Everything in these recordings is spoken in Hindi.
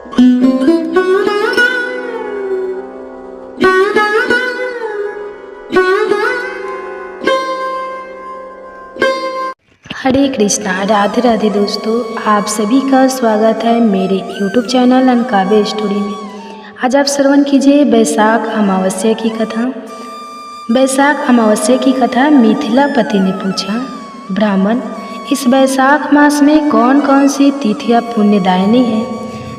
हरे कृष्णा, राधे राधे दोस्तों, आप सभी का स्वागत है मेरे YouTube चैनल अनकाव्य स्टोरी में। आज आप श्रवण कीजिए बैसाख अमावस्या की कथा। बैसाख अमावस्या की कथा मिथिलापति ने पूछा, ब्राह्मण, इस बैसाख मास में कौन कौन सी तिथियाँ पुण्यदायिनी हैं?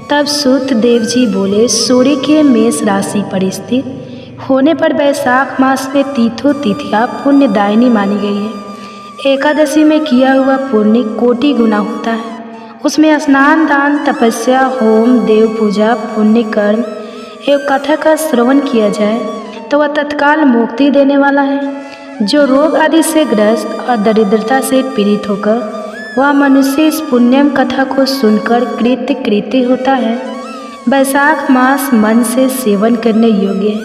तब सूत देव जी बोले, सूर्य के मेष राशि पर स्थित होने पर बैसाख मास में तीर्थों तिथियाँ पुण्यदायिनी मानी गई है। एकादशी में किया हुआ पुण्य कोटि गुना होता है। उसमें स्नान, दान, तपस्या, होम, देव पूजा, पुण्य कर्म एवं कथा का श्रवण किया जाए तो वह तत्काल मुक्ति देने वाला है। जो रोग आदि से ग्रस्त और दरिद्रता से पीड़ित होकर वह मनुष्य इस पुण्यम कथा को सुनकर कृत्य होता है। बैसाख मास मन से सेवन करने योग्य है,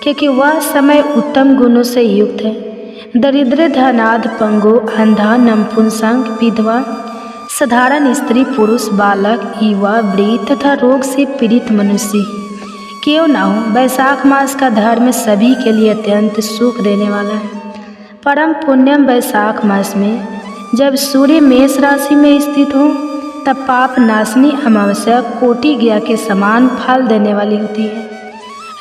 क्योंकि वह समय उत्तम गुणों से युक्त है। दरिद्र, धनाढ्य, पंगु, अंधा, नपुंसक, विधवा, साधारण स्त्री, पुरुष, बालक, युवा, वृद्ध तथा रोग से पीड़ित मनुष्य क्यों ना हो, बैसाख मास का धर्म सभी के लिए अत्यंत सुख देने वाला है। परम पुण्यम बैसाख मास में जब सूर्य मेष राशि में स्थित हो तब पाप नाशनी अमावस्या कोटि ज्ञा के समान फल देने वाली होती है।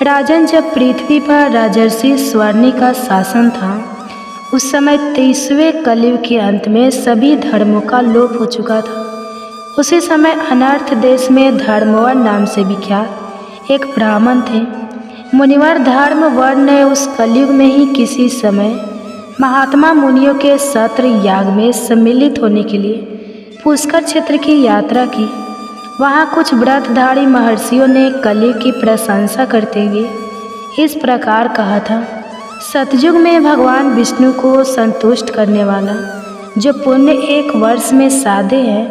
राजन, जब पृथ्वी पर राजर्षि स्वर्णी का शासन था उस समय 23वें कलयुग के अंत में सभी धर्मों का लोप हो चुका था। उसी समय अनर्थ देश में धर्मवर नाम से विख्यात एक ब्राह्मण थे। मुनिवर धर्मवर ने उस कलयुग में ही किसी समय महात्मा मुनियों के सत्र याग में सम्मिलित होने के लिए पुष्कर क्षेत्र की यात्रा की। वहाँ कुछ व्रतधारी महर्षियों ने कलयुग की प्रशंसा करते हुए इस प्रकार कहा था, सतयुग में भगवान विष्णु को संतुष्ट करने वाला जो पुण्य एक वर्ष में साधे है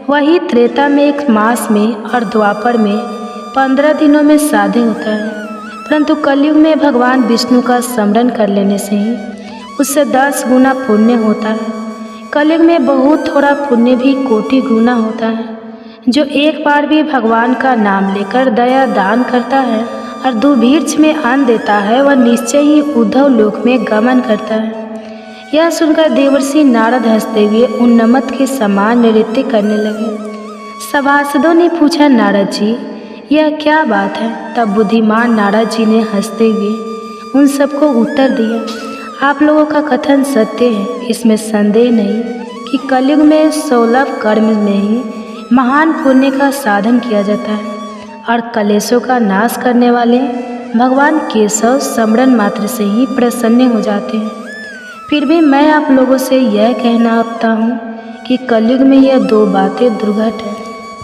वही त्रेता में एक मास में और द्वापर में 15 दिनों में साधे होता है। परंतु कलयुग में भगवान विष्णु का स्मरण कर लेने से ही उससे 10 गुना पुण्य होता है। कलयुग में बहुत थोड़ा पुण्य भी कोटि गुना होता है। जो एक बार भी भगवान का नाम लेकर दया दान करता है और दुर्भिक्ष में अन्न देता है वह निश्चय ही उद्धव लोक में गमन करता है। यह सुनकर देवर्षि नारद हंसते हुए उन्नमत के समान नृत्य करने लगे। सभासदों ने पूछा, नारद जी यह क्या बात है? तब बुद्धिमान नारद जी ने हंसते हुए उन सबको उत्तर दिया, आप लोगों का कथन सत्य है, इसमें संदेह नहीं कि कलयुग में 16 कर्म में ही महान पुण्य का साधन किया जाता है और कलेशों का नाश करने वाले भगवान केशव स्मरण मात्र से ही प्रसन्न हो जाते हैं। फिर भी मैं आप लोगों से यह कहना चाहता हूँ कि कलयुग में यह 2 बातें दुर्घट है,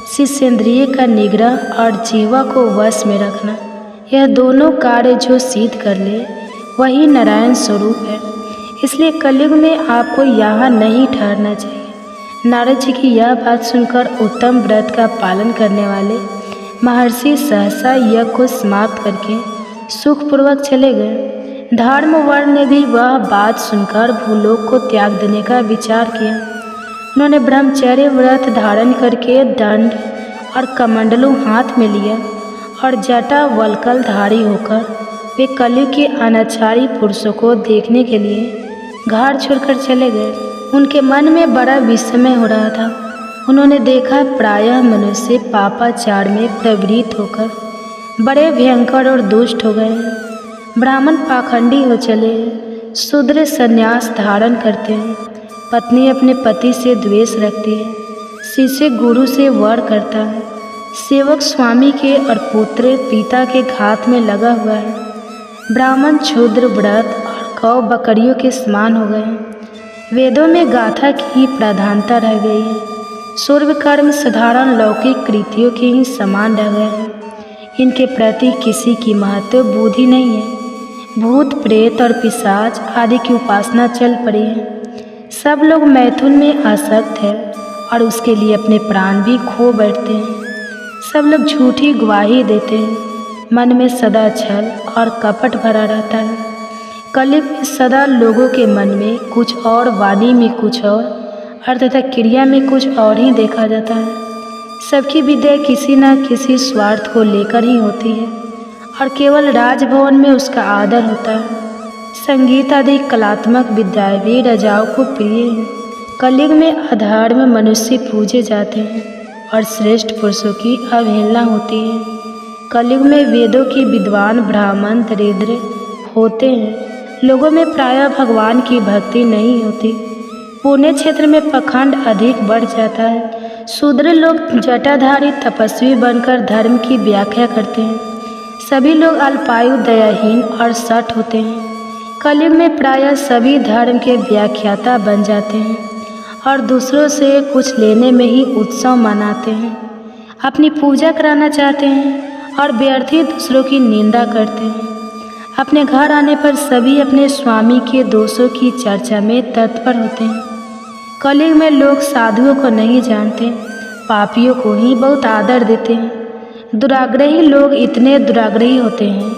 शिष्येंद्रिय का निग्रह और जीवा को वश में रखना। यह दोनों कार्य जो सिद्ध कर ले वही नारायण स्वरूप है। इसलिए कलयुग में आपको यहाँ नहीं ठहरना चाहिए। नारद जी की यह बात सुनकर उत्तम व्रत का पालन करने वाले महर्षि सहसा यज्ञ को समाप्त करके सुखपूर्वक चले गए। धर्मवर ने भी वह बात सुनकर भूलोक को त्याग देने का विचार किया। उन्होंने ब्रह्मचर्य व्रत धारण करके दंड और कमंडलू हाथ में लिया और जटा वल्कल धारी होकर वे कलयुग के अनाचारी पुरुषों को देखने के लिए घर छोड़कर चले गए। उनके मन में बड़ा विस्मय हो रहा था। उन्होंने देखा प्रायः मनुष्य पापाचार में प्रवृत्त होकर बड़े भयंकर और दुष्ट हो गए हैं। ब्राह्मण पाखंडी हो चले हैं, शूद्र संन्यास धारण करते हैं, पत्नी अपने पति से द्वेष रखती है, शिष्य गुरु से वर करता है, सेवक स्वामी के और पुत्र पिता के घात में लगा हुआ है। ब्राह्मण क्षुद्र व्रत और गौ बकरियों के समान हो गए हैं। वेदों में गाथा की ही प्रधानता रह गई है। सूर्य कर्म साधारण लौकिक कृतियों के ही समान रह गए हैं। इनके प्रति किसी की महत्व बुद्धि नहीं है। भूत प्रेत और पिशाच आदि की उपासना चल पड़ी है। सब लोग मैथुन में आसक्त है और उसके लिए अपने प्राण भी खो बैठते हैं। सब लोग झूठी गवाही देते हैं। मन में सदा छल और कपट भरा रहता है। कलयुग में सदा लोगों के मन में कुछ और, वाणी में कुछ और तथा क्रिया में कुछ और ही देखा जाता है। सबकी विद्या किसी न किसी स्वार्थ को लेकर ही होती है और केवल राजभवन में उसका आदर होता है। संगीत आदि कलात्मक विद्याएं भी राजाओं को प्रिय हैं। कलयुग में अधर्म मनुष्य पूजे जाते हैं और श्रेष्ठ पुरुषों की अवहेलना होती है। कलयुग में वेदों के विद्वान ब्राह्मण दरिद्र होते हैं। लोगों में प्रायः भगवान की भक्ति नहीं होती। पुण्य क्षेत्र में पखंड अधिक बढ़ जाता है। शूद्र लोग जटाधारी तपस्वी बनकर धर्म की व्याख्या करते हैं। सभी लोग अल्पायु दयाहीन और सठ होते हैं। कलयुग में प्रायः सभी धर्म के व्याख्याता बन जाते हैं और दूसरों से कुछ लेने में ही उत्सव मनाते हैं। अपनी पूजा कराना चाहते हैं और व्यर्थ ही दूसरों की निंदा करते हैं। अपने घर आने पर सभी अपने स्वामी के दोषों की चर्चा में तत्पर होते हैं। कलयुग में लोग साधुओं को नहीं जानते, पापियों को ही बहुत आदर देते हैं। दुराग्रही लोग इतने दुराग्रही होते हैं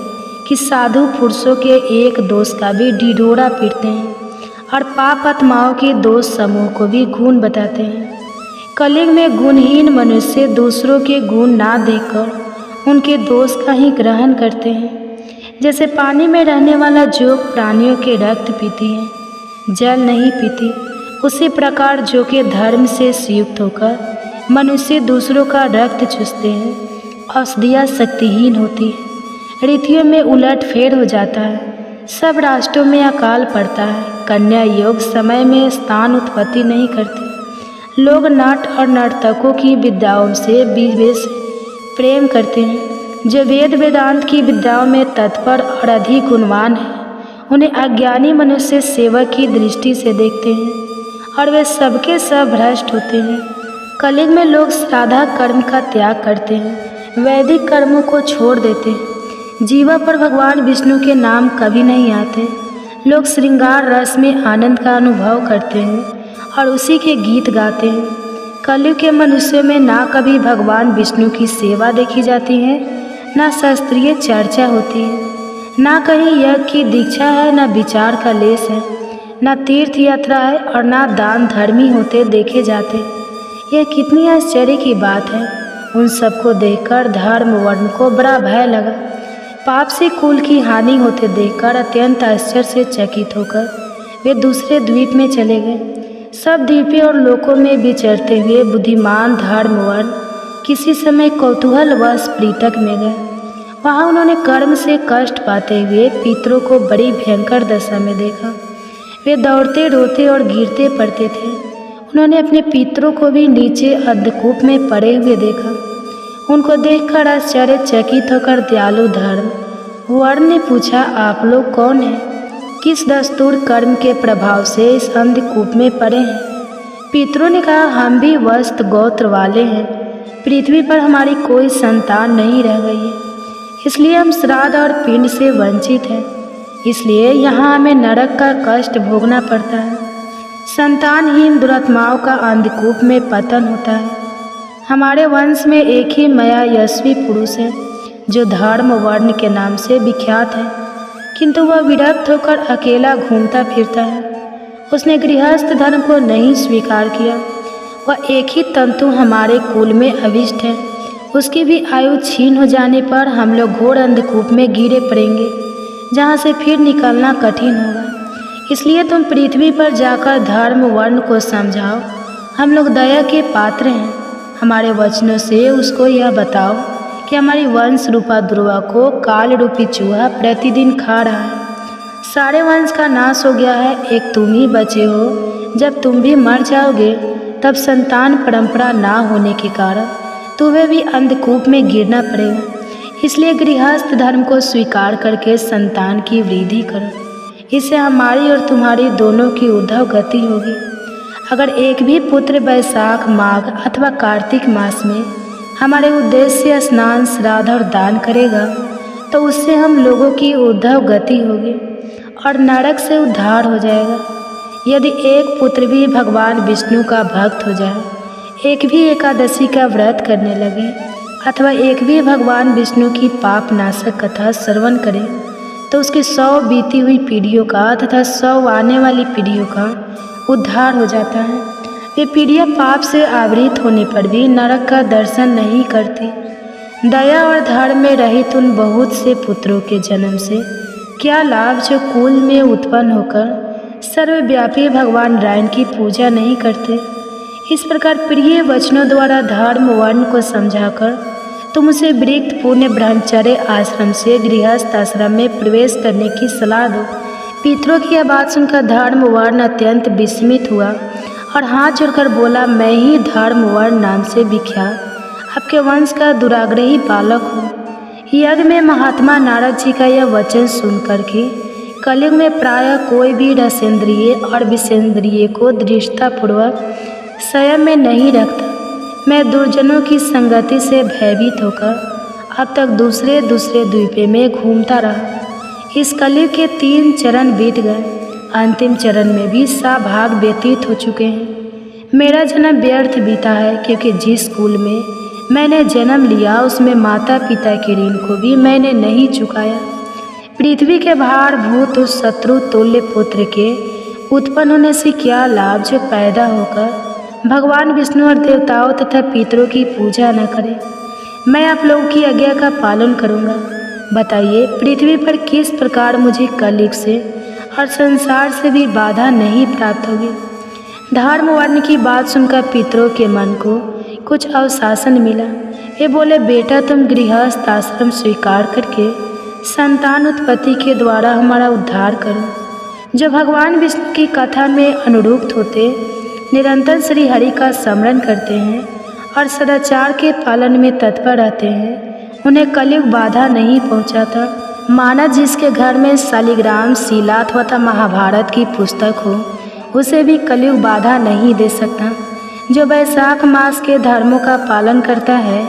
कि साधु पुरुषों के एक दोष का भी ढिढोरा पीटते हैं और पाप आत्माओं के दोष समूह को भी गुण बताते हैं। कलयुग में गुणहीन मनुष्य दूसरों के गुण ना देखकर उनके दोष का ही ग्रहण करते हैं। जैसे पानी में रहने वाला जोक प्राणियों के रक्त पीती है, जल नहीं पीती, उसी प्रकार जो के धर्म से संयुक्त होकर मनुष्य दूसरों का रक्त चूसते हैं, औषधियाँ शक्तिहीन होती है। रीतियों में उलट फेर हो जाता है। सब राष्ट्रों में अकाल पड़ता है। कन्या योग समय में स्थान उत्पत्ति नहीं करती। लोग नाट और नर्तकों की विद्याओं से विशेष प्रेम करते हैं। जो वेद वेदांत की विद्याओं में तत्पर और अधिक गुणवान है, उन्हें अज्ञानी मनुष्य सेवक की दृष्टि से देखते हैं और वे सबके सब भ्रष्ट होते हैं। कलयुग में लोग श्राद्ध कर्म का त्याग करते हैं, वैदिक कर्मों को छोड़ देते हैं। जीवा पर भगवान विष्णु के नाम कभी नहीं आते। लोग श्रृंगार रस में आनंद का अनुभव करते हैं और उसी के गीत गाते हैं। कलयुग के मनुष्यों में ना कभी भगवान विष्णु की सेवा देखी जाती है, ना शास्त्रीय चर्चा होती है, ना कहीं यज्ञ की दीक्षा है, ना विचार का लेस है, ना तीर्थ यात्रा है और ना दान धर्मी होते देखे जाते। यह कितनी आश्चर्य की बात है। उन सबको देखकर धर्म वर्ण को बड़ा भय लगा। पाप से कुल की हानि होते देखकर अत्यंत आश्चर्य से चकित होकर वे दूसरे द्वीप में चले गए। सब द्वीपों और लोकों में विचरते हुए बुद्धिमान धर्म वर्ण किसी समय कौतूहलवश पृथक में गए। वहाँ उन्होंने कर्म से कष्ट पाते हुए पितरों को बड़ी भयंकर दशा में देखा। वे दौड़ते रोते और गिरते पड़ते थे। उन्होंने अपने पितरों को भी नीचे अंधकूप में पड़े हुए देखा। उनको देखकर आश्चर्यचकित होकर दयालु धर्म वर्ण ने पूछा, आप लोग कौन हैं? किस दस्तूर कर्म के प्रभाव से इस अंधकूप में पड़े हैं? पितरों ने कहा, हम भी वस्त गोत्र वाले हैं। पृथ्वी पर हमारी कोई संतान नहीं रह गई है, इसलिए हम श्राद्ध और पिंड से वंचित हैं। इसलिए यहाँ हमें नरक का कष्ट भोगना पड़ता है। संतानहीन दुरात्माओं का अंधकूप में पतन होता है। हमारे वंश में एक ही माया यशस्वी पुरुष है जो धर्म वर्ण के नाम से विख्यात है, किंतु वह विरक्त होकर अकेला घूमता फिरता है। उसने गृहस्थ धर्म को नहीं स्वीकार किया। वह एक ही तंतु हमारे कुल में अभिष्ट है। उसकी भी आयु छीन हो जाने पर हम लोग घोर अंधकूप में गिरे पड़ेंगे, जहाँ से फिर निकलना कठिन होगा। इसलिए तुम पृथ्वी पर जाकर धर्म वर्ण को समझाओ। हम लोग दया के पात्र हैं। हमारे वचनों से उसको यह बताओ कि हमारी वंश रूपा दुर्वा को काल रूपी चूहा प्रतिदिन खा रहा है। सारे वंश का नाश हो गया है, एक तुम ही बचे हो। जब तुम भी मर जाओगे तब संतान परंपरा ना होने के कारण तुम्हें भी अंधकूप में गिरना पड़ेगा। इसलिए गृहस्थ धर्म को स्वीकार करके संतान की वृद्धि करो। इससे हमारी और तुम्हारी दोनों की उद्धव गति होगी। अगर एक भी पुत्र वैशाख माघ अथवा कार्तिक मास में हमारे उद्देश्य से स्नान श्राद्ध और दान करेगा तो उससे हम लोगों की उद्धव गति होगी और नरक से उद्धार हो जाएगा। यदि एक पुत्र भी भगवान विष्णु का भक्त हो जाए, एक भी एकादशी का व्रत करने लगे अथवा एक भी भगवान विष्णु की पाप नाशक कथा श्रवण करे तो उसकी 100 बीती हुई पीढ़ियों का तथा 100 आने वाली पीढ़ियों का उद्धार हो जाता है। वे पीढ़ियाँ पाप से आवृत होने पर भी नरक का दर्शन नहीं करती। दया और धर्म में रहित उन बहुत से पुत्रों के जन्म से क्या लाभ जो कुल में उत्पन्न होकर सर्वव्यापी भगवान नारायण की पूजा नहीं करते। इस प्रकार प्रिय वचनों द्वारा धर्म वर्ण को समझाकर तुम उसे वृत्त पुण्य ब्रह्मचर्य आश्रम से गृहस्थ आश्रम में प्रवेश करने की सलाह दो। पितरों की यह बात सुनकर धर्म वर्ण अत्यंत विस्मित हुआ और हाथ जोड़कर बोला, मैं ही धर्म वर्ण नाम से विख्यात आपके वंश का दुराग्रही बालक हूँ। यज्ञ में महात्मा नारद जी का यह वचन सुनकर के कलयुग में प्रायः कोई भी रसेंद्रिय और विषेंद्रिय को दृढ़तापूर्वक संयम में नहीं रखता। मैं दुर्जनों की संगति से भयभीत होकर अब तक दूसरे द्वीपे में घूमता रहा। इस कलयुग के 3 चरण बीत गए, अंतिम चरण में भी भाग व्यतीत हो चुके हैं। मेरा जन्म व्यर्थ बीता है, क्योंकि जिस कुल में मैंने जन्म लिया उसमें माता पिता के ऋण को भी मैंने नहीं चुकाया। पृथ्वी के भार भूत उस शत्रु तुल्य पुत्र के उत्पन्न होने से क्या लाभ जो पैदा होकर भगवान विष्णु और देवताओं तथा पितरों की पूजा न करें। मैं आप लोगों की आज्ञा का पालन करूंगा। बताइए, पृथ्वी पर किस प्रकार मुझे कलयुग से और संसार से भी बाधा नहीं प्राप्त होगी। धर्म वर्ण की बात सुनकर पितरों के मन को कुछ अवशासन मिला। वे बोले, बेटा तुम गृहस्थ आश्रम स्वीकार करके संतान उत्पत्ति के द्वारा हमारा उद्धार करो। जो भगवान विष्णु की कथा में अनुरूप होते निरंतर श्री हरि का स्मरण करते हैं और सदाचार के पालन में तत्पर रहते हैं, उन्हें कलयुग बाधा नहीं पहुंचाता। माना जिसके घर में शालिग्राम शीलात तथा महाभारत की पुस्तक हो, उसे भी कलयुग बाधा नहीं दे सकता। जो वैशाख मास के धर्मों का पालन करता है,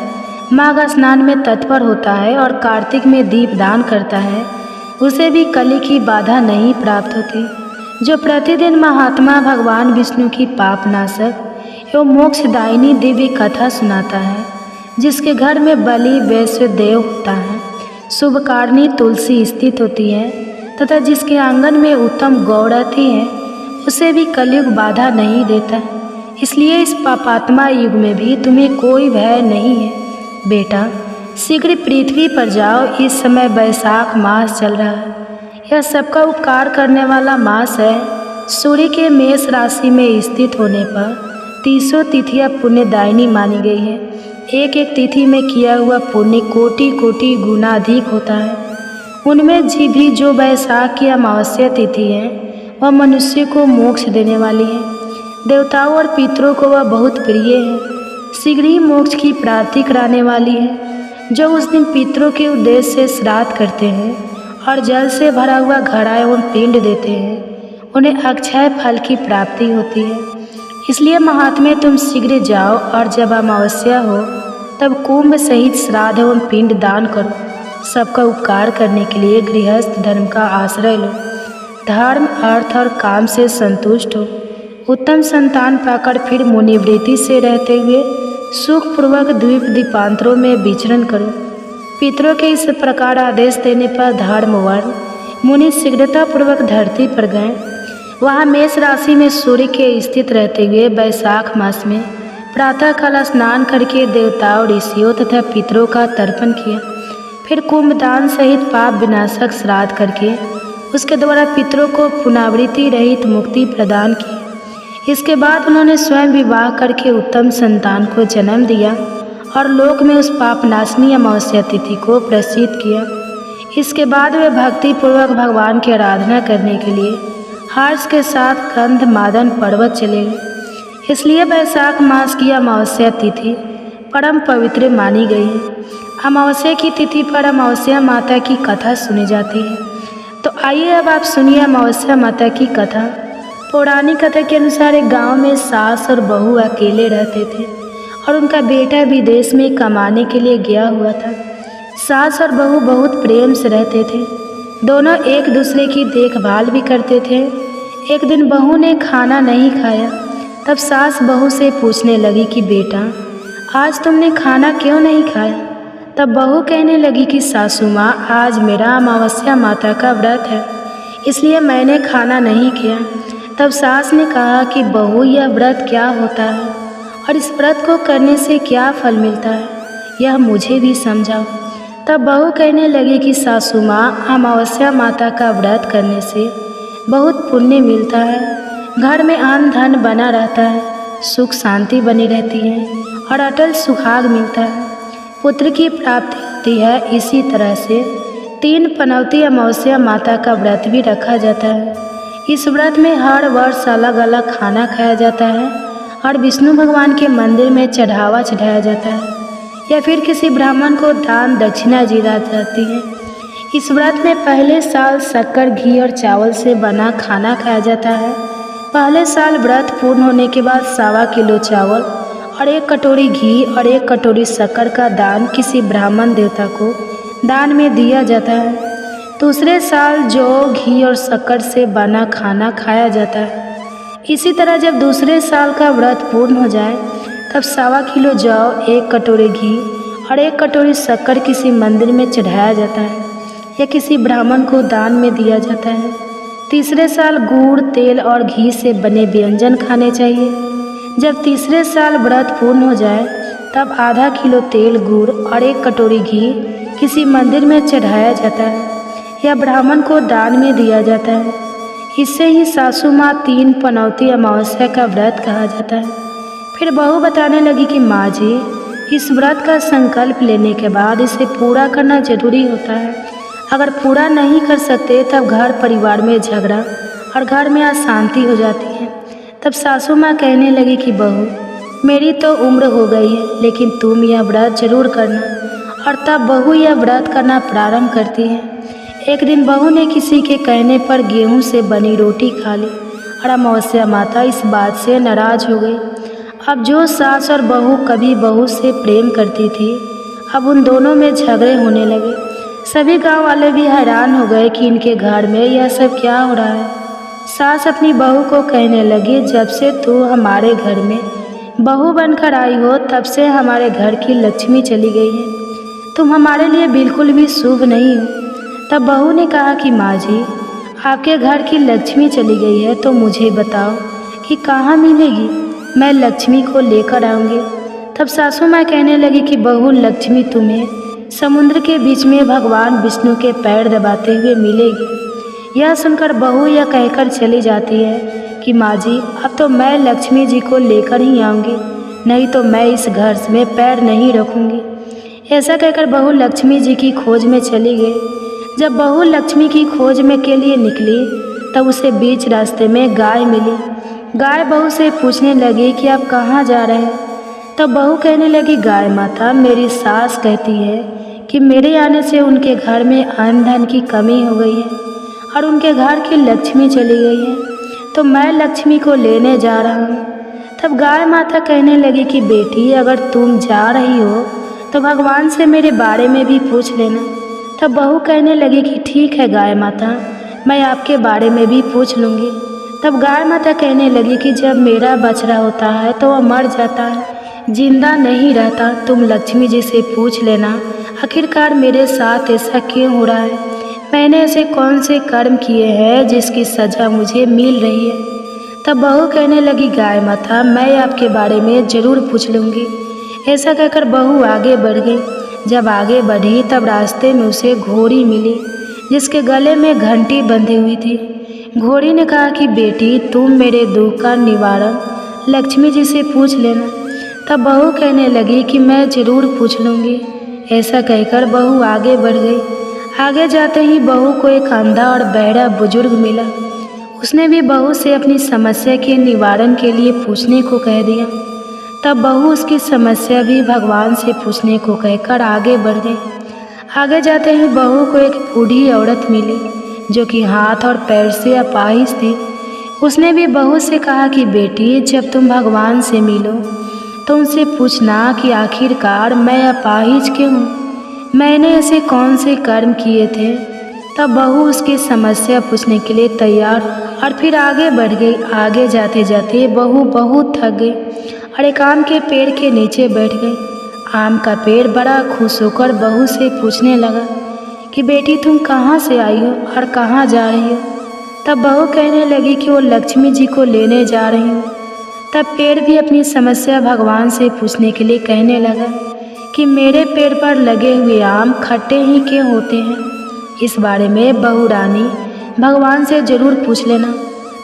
माघ स्नान में तत्पर होता है और कार्तिक में दीपदान करता है, उसे भी कलयुग की बाधा नहीं प्राप्त होती। जो प्रतिदिन महात्मा भगवान विष्णु की पापनाशक एवं मोक्षदायिनी दिव्य कथा सुनाता है, जिसके घर में बलि वैश्य देव होता है, शुभकारिणी तुलसी स्थित होती है तथा जिसके आंगन में उत्तम गौ रहती है, उसे भी कलयुग बाधा नहीं देता। इसलिए इस पापात्मा युग में भी तुम्हें कोई भय नहीं है। बेटा शीघ्र पृथ्वी पर जाओ, इस समय वैशाख मास चल रहा है। यह सबका उपकार करने वाला मास है। सूर्य के मेष राशि में स्थित होने पर 300 तिथियाँ पुण्यदायिनी मानी गई है। एक एक तिथि में किया हुआ पुण्य कोटि कोटि गुना अधिक होता है। उनमें भी जो वैशाख की अमावस्या तिथि है, वह मनुष्य को मोक्ष देने वाली है। देवताओं और पितरों को वह बहुत प्रिय है, शीघ्र ही मोक्ष की प्राप्ति कराने वाली है। जो उस दिन पितरों के उद्देश्य से श्राद्ध करते हैं और जल से भरा हुआ घड़ा एवं पिंड देते हैं, उन्हें अक्षय फल की प्राप्ति होती है। इसलिए महात्मे तुम शीघ्र जाओ और जब अमावस्या हो तब कुंभ सहित श्राद्ध एवं पिंड दान करो। सबका उपकार करने के लिए गृहस्थ धर्म का आश्रय लो। धर्म अर्थ और काम से संतुष्ट हो। उत्तम संतान पाकर फिर मुनिवृत्ति से रहते हुए सुखपूर्वक द्वीप द्वीपांतरों में विचरण करो। पितरों के इस प्रकार आदेश देने पर धर्मवर्ण मुनि शीघ्रतापूर्वक धरती पर गए। वहाँ मेष राशि में सूर्य के स्थित रहते हुए वैशाख मास में प्रातःकाल स्नान करके देवताओं ऋषियों तथा पितरों का तर्पण किया। फिर कुंभदान सहित पाप विनाशक श्राद्ध करके उसके द्वारा पितरों को पुनरावृत्ति रहित मुक्ति प्रदान की। इसके बाद उन्होंने स्वयं विवाह करके उत्तम संतान को जन्म दिया और लोक में उस पापनाशनी अमावस्या तिथि को प्रसिद्ध किया। इसके बाद वे भक्तिपूर्वक भगवान की आराधना करने के लिए हर्ष के साथ कंध मादन पर्वत चले गए। इसलिए वैशाख मास की अमावस्या तिथि परम पवित्र मानी गई है। अमावस्या की तिथि पर अमावस्या माता की कथा सुनी जाती है। तो आइए अब आप सुनिए अमावस्या माता की कथा। पौराणिक कथा के अनुसार एक गांव में सास और बहू अकेले रहते थे और उनका बेटा विदेश में कमाने के लिए गया हुआ था। सास और बहू बहुत प्रेम से रहते थे। दोनों एक दूसरे की देखभाल भी करते थे। एक दिन बहू ने खाना नहीं खाया। तब सास बहू से पूछने लगी कि बेटा आज तुमने खाना क्यों नहीं खाया। तब बहू कहने लगी कि सासू माँ, आज मेरा अमावस्या माता का व्रत है, इसलिए मैंने खाना नहीं किया। तब तब सास ने कहा कि बहू, यह व्रत क्या होता है और इस व्रत को करने से क्या फल मिलता है, यह मुझे भी समझाओ। तब बहू कहने लगी कि सासू माँ, अमावस्या माता का व्रत करने से बहुत पुण्य मिलता है, घर में अन्न धन बना रहता है, सुख शांति बनी रहती है और अटल सुहाग मिलता है, पुत्र की प्राप्ति होती है। इसी तरह से 3 पनौती अमावस्या माता का व्रत भी रखा जाता है। इस व्रत में हर वर्ष अलग अलग खाना खाया जाता है और विष्णु भगवान के मंदिर में चढ़ावा चढ़ाया जाता है या फिर किसी ब्राह्मण को दान दक्षिणा दी जाती है। इस व्रत में पहले साल शक्कर, घी और चावल से बना खाना खाया जाता है। पहले साल व्रत पूर्ण होने के बाद 1.25 किलो चावल और 1 कटोरी घी और 1 कटोरी शक्कर का दान किसी ब्राह्मण देवता को दान में दिया जाता है। दूसरे साल जौ, घी और शक्कर से बना खाना खाया जाता है। इसी तरह जब दूसरे साल का व्रत पूर्ण हो जाए तब 1.25 किलो जौ, 1 कटोरी घी और 1 कटोरी शक्कर किसी मंदिर में चढ़ाया जाता है या किसी ब्राह्मण को दान में दिया जाता है। तीसरे साल गुड़, तेल और घी से बने व्यंजन खाने चाहिए। जब तीसरे साल व्रत पूर्ण हो जाए तब आधा किलो तेल, गुड़ और 1 कटोरी घी किसी मंदिर में चढ़ाया जाता है या ब्राह्मण को दान में दिया जाता है। इससे ही सासू माँ 3 पनौती अमावस्या का व्रत कहा जाता है। फिर बहू बताने लगी कि माँ जी, इस व्रत का संकल्प लेने के बाद इसे पूरा करना जरूरी होता है। अगर पूरा नहीं कर सकते तब घर परिवार में झगड़ा और घर में अशांति हो जाती है। तब सासू माँ कहने लगी कि बहू, मेरी तो उम्र हो गई है, लेकिन तुम यह व्रत जरूर करना। और तब बहू यह व्रत करना प्रारंभ करती है। एक दिन बहू ने किसी के कहने पर गेहूं से बनी रोटी खा ली और अमावस्या माता इस बात से नाराज हो गई। अब जो सास और बहू कभी बहू से प्रेम करती थी, अब उन दोनों में झगड़े होने लगे। सभी गांव वाले भी हैरान हो गए कि इनके घर में यह सब क्या हो रहा है। सास अपनी बहू को कहने लगी, जब से तू हमारे घर में बहू बनकर आई हो तब से हमारे घर की लक्ष्मी चली गई है। तुम हमारे लिए बिल्कुल भी शुभ नहीं हो। तब बहू ने कहा कि माँ जी, आपके घर की लक्ष्मी चली गई है तो मुझे बताओ कि कहाँ मिलेगी, मैं लक्ष्मी को लेकर आऊँगी। तब सासू माँ कहने लगी कि बहू, लक्ष्मी तुम्हें समुद्र के बीच में भगवान विष्णु के पैर दबाते हुए मिलेगी। यह सुनकर बहू यह कहकर चली जाती है कि माँ जी, अब तो मैं लक्ष्मी जी को लेकर ही आऊँगी, नहीं तो मैं इस घर में पैर नहीं रखूँगी। ऐसा कहकर बहू लक्ष्मी जी की खोज में चली गई। जब बहू लक्ष्मी की खोज में के लिए निकली तब उसे बीच रास्ते में गाय मिली। गाय बहू से पूछने लगी कि आप कहाँ जा रहे हैं। तब बहू कहने लगी, गाय माता, मेरी सास कहती है कि मेरे आने से उनके घर में अन्न धन की कमी हो गई है और उनके घर की लक्ष्मी चली गई है, तो मैं लक्ष्मी को लेने जा रहा हूँ। तब गाय माता कहने लगी कि बेटी, अगर तुम जा रही हो तो भगवान से मेरे बारे में भी पूछ लेना। तब बहू कहने लगी कि ठीक है गाय माता, मैं आपके बारे में भी पूछ लूँगी। तब गाय माता कहने लगी कि जब मेरा बछड़ा होता है तो वह मर जाता है, जिंदा नहीं रहता। तुम लक्ष्मी जी से पूछ लेना आखिरकार मेरे साथ ऐसा क्यों हो रहा है, मैंने ऐसे कौन से कर्म किए हैं जिसकी सज़ा मुझे मिल रही है। तब बहू कहने लगी, गाय माता, मैं आपके बारे में ज़रूर पूछ लूँगी। ऐसा कहकर बहू आगे बढ़ गई। जब आगे बढ़ी तब रास्ते में उसे घोड़ी मिली जिसके गले में घंटी बंधी हुई थी। घोड़ी ने कहा कि बेटी, तुम मेरे दुख का निवारण लक्ष्मी जी से पूछ लेना। तब बहू कहने लगी कि मैं ज़रूर पूछ लूँगी। ऐसा कहकर बहू आगे बढ़ गई। आगे जाते ही बहू को एक अंधा और बहरा बुजुर्ग मिला। उसने भी बहू से अपनी समस्या के निवारण के लिए पूछने को कह दिया। तब बहू उसकी समस्या भी भगवान से पूछने को कहकर आगे बढ़ गई। आगे जाते ही बहू को एक बूढ़ी औरत मिली जो कि हाथ और पैर से अपाहिज थी। उसने भी बहू से कहा कि बेटी, जब तुम भगवान से मिलो तो उनसे पूछना कि आखिरकार मैं अपाहिज क्यों हूँ, मैंने ऐसे कौन से कर्म किए थे। तब बहू उसकी समस्या पूछने के लिए तैयार और फिर आगे बढ़ गई। आगे जाते जाते बहू बहुत थक गई और एक आम के पेड़ के नीचे बैठ गई। आम का पेड़ बड़ा खुश होकर बहू से पूछने लगा कि बेटी, तुम कहाँ से आई हो और कहाँ जा रही हो। तब बहू कहने लगी कि वो लक्ष्मी जी को लेने जा रही हूँ। तब पेड़ भी अपनी समस्या भगवान से पूछने के लिए कहने लगा कि मेरे पेड़ पर लगे हुए आम खट्टे ही क्यों होते हैं, इस बारे में बहू रानी भगवान से ज़रूर पूछ लेना।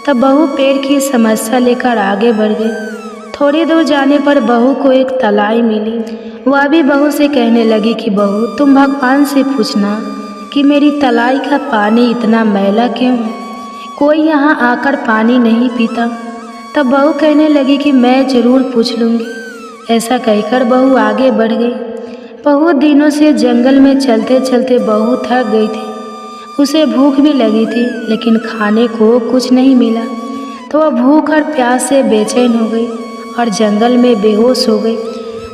तब बहू पेड़ की समस्या लेकर आगे बढ़ गई। थोड़ी दूर जाने पर बहू को एक तलाई मिली। वह भी बहू से कहने लगी कि बहू तुम भगवान से पूछना कि मेरी तलाई का पानी इतना मैला क्यों है, कोई यहाँ आकर पानी नहीं पीता। तब बहू कहने लगी कि मैं ज़रूर पूछ लूँगी। ऐसा कहकर बहू आगे बढ़ गई। बहुत दिनों से जंगल में चलते चलते बहू थक गई थी। उसे भूख भी लगी थी, लेकिन खाने को कुछ नहीं मिला, तो वह भूख और प्यास से बेचैन हो गई और जंगल में बेहोश हो गई।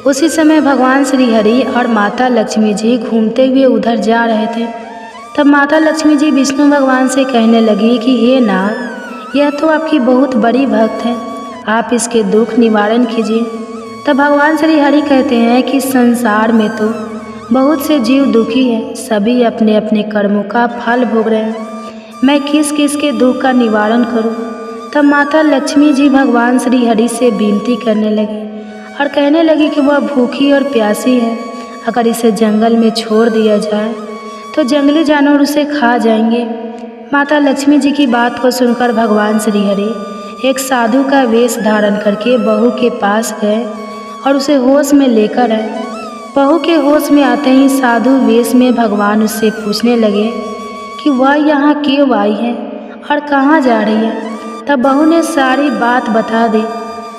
उसी समय भगवान श्री हरि और माता लक्ष्मी जी घूमते हुए उधर जा रहे थे। तब माता लक्ष्मी जी विष्णु भगवान से कहने लगी कि हे नाथ, यह तो आपकी बहुत बड़ी भक्त है, आप इसके दुख निवारण कीजिए। तब भगवान श्री हरि कहते हैं कि संसार में तो बहुत से जीव दुखी हैं, सभी अपने अपने कर्मों का फल भोग रहे हैं, मैं किस किस के दुख का निवारण करूं। तब माता लक्ष्मी जी भगवान श्री हरि से विनती करने लगी और कहने लगी कि वह भूखी और प्यासी है, अगर इसे जंगल में छोड़ दिया जाए तो जंगली जानवर उसे खा जाएंगे। माता लक्ष्मी जी की बात को सुनकर भगवान श्री हरि एक साधु का वेश धारण करके बहू के पास गए और उसे होश में लेकर आए। बहू के होश में आते ही साधु वेश में भगवान उससे पूछने लगे कि वह यहाँ क्यों आई है और कहाँ जा रही है। तब बहू ने सारी बात बता दी।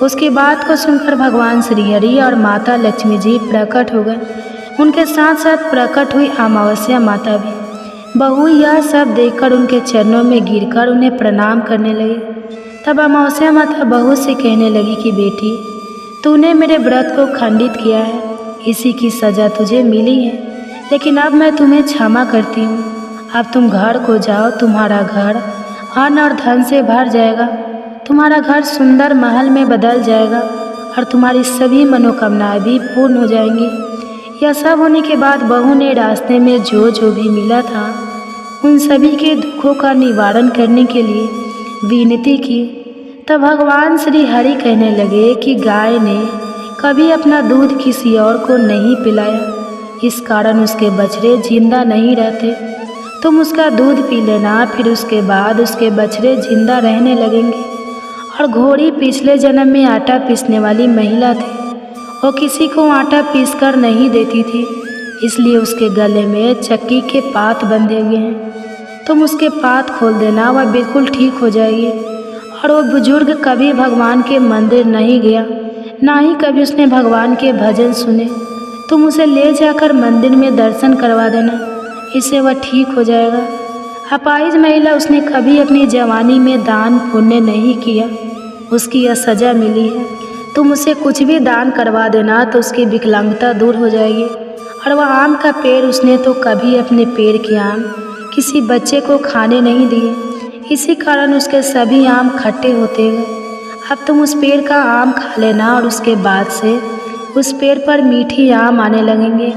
उसकी बात को सुनकर भगवान श्री हरि और माता लक्ष्मी जी प्रकट हो गए। उनके साथ साथ प्रकट हुई अमावस्या माता भी। बहू यह सब देखकर उनके चरणों में गिरकर उन्हें प्रणाम करने लगी। तब अमावस्या माता बहू से कहने लगी कि बेटी, तूने मेरे व्रत को खंडित किया है, इसी की सज़ा तुझे मिली है, लेकिन अब मैं तुम्हें क्षमा करती हूँ। अब तुम घर को जाओ, तुम्हारा घर अन्न और धन से भर जाएगा, तुम्हारा घर सुंदर महल में बदल जाएगा और तुम्हारी सभी मनोकामनाएं भी पूर्ण हो जाएंगी। यह सब होने के बाद बहू ने रास्ते में जो भी मिला था उन सभी के दुखों का निवारण करने के लिए विनती की। तब भगवान श्री हरि कहने लगे कि गाय ने कभी अपना दूध किसी और को नहीं पिलाया, इस कारण उसके बछड़े जिंदा नहीं रहते। तुम उसका दूध पी लेना, फिर उसके बाद उसके बछड़े जिंदा रहने लगेंगे। और घोड़ी पिछले जन्म में आटा पीसने वाली महिला थी। वो किसी को आटा पीसकर नहीं देती थी, इसलिए उसके गले में चक्की के पात बंधे हुए हैं। तुम उसके पात खोल देना, वह बिल्कुल ठीक हो जाएगी। और वो बुजुर्ग कभी भगवान के मंदिर नहीं गया, ना ही कभी उसने भगवान के भजन सुने। तुम उसे ले जाकर मंदिर में दर्शन करवा देना, इससे वह ठीक हो जाएगा। अपाहिज महिला, उसने कभी अपनी जवानी में दान पुण्य नहीं किया, उसकी यह सज़ा मिली है। तुम उसे कुछ भी दान करवा देना तो उसकी विकलांगता दूर हो जाएगी। और वह आम का पेड़, उसने तो कभी अपने पेड़ के आम किसी बच्चे को खाने नहीं दिए, इसी कारण उसके सभी आम खट्टे होते गए। अब तुम उस पेड़ का आम खा लेना और उसके बाद से उस पेड़ पर मीठी आम आने लगेंगे।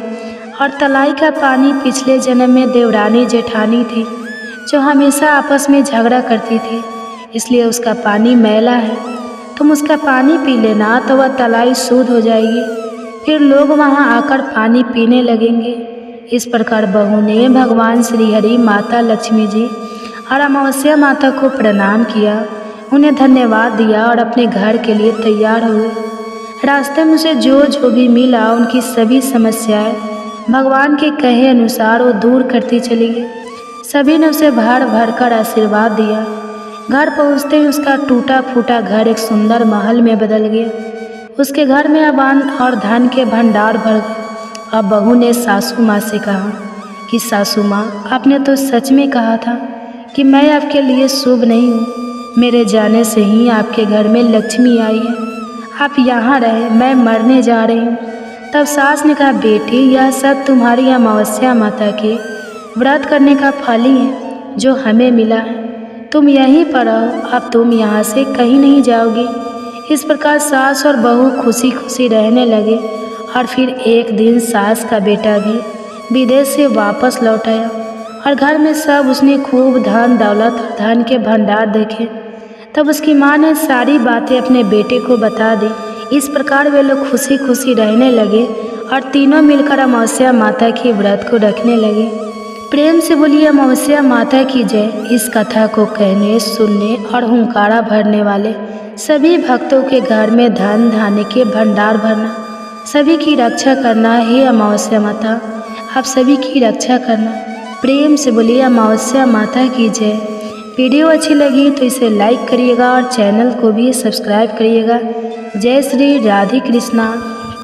और तलाई का पानी पिछले जन्म में देवरानी जेठानी थी, जो हमेशा आपस में झगड़ा करती थी, इसलिए उसका पानी मैला है। तुम उसका पानी पी लेना तो वह तलाई शुद्ध हो जाएगी, फिर लोग वहाँ आकर पानी पीने लगेंगे। इस प्रकार बहू ने भगवान श्री हरि, माता लक्ष्मी जी और अमावस्या माता को प्रणाम किया, उन्हें धन्यवाद दिया और अपने घर के लिए तैयार हुए। रास्ते में उसे जो भी मिला उनकी सभी समस्याएं भगवान के कहे अनुसार वो दूर करती चली गई। सभी ने उसे भर भर कर आशीर्वाद दिया। घर पहुँचते ही उसका टूटा फूटा घर एक सुंदर महल में बदल गया। उसके घर में अब अन्न और धन के भंडार भर गए। अब बहू ने सासू माँ से कहा कि सासू माँ, आपने तो सच में कहा था कि मैं आपके लिए शुभ नहीं हूँ। मेरे जाने से ही आपके घर में लक्ष्मी आई है, आप यहाँ रहे, मैं मरने जा रही हूँ। तब सास ने कहा, बेटी, यह सब तुम्हारी अमावस्या माता के व्रत करने का फल ही है जो हमें मिला है। तुम यहीं पर रहो, अब तुम यहाँ से कहीं नहीं जाओगी। इस प्रकार सास और बहू खुशी खुशी रहने लगे। और फिर एक दिन सास का बेटा भी विदेश से वापस लौट आया और घर में सब उसने खूब धन दौलत और धन के भंडार देखे। तब उसकी माँ ने सारी बातें अपने बेटे को बता दी। इस प्रकार वे लोग खुशी खुशी रहने लगे और तीनों मिलकर अमावस्या माता के व्रत को रखने लगे। प्रेम से बोलिए अमावस्या माता की जय। इस कथा को कहने, सुनने और हुंकारा भरने वाले सभी भक्तों के घर में धन धान्य के भंडार भरना, सभी की रक्षा करना। हे अमावस्या माता, आप सभी की रक्षा करना। प्रेम से बोलिए अमावस्या माता की जय। वीडियो अच्छी लगी तो इसे लाइक करिएगा और चैनल को भी सब्सक्राइब करिएगा। जय श्री राधे कृष्णा।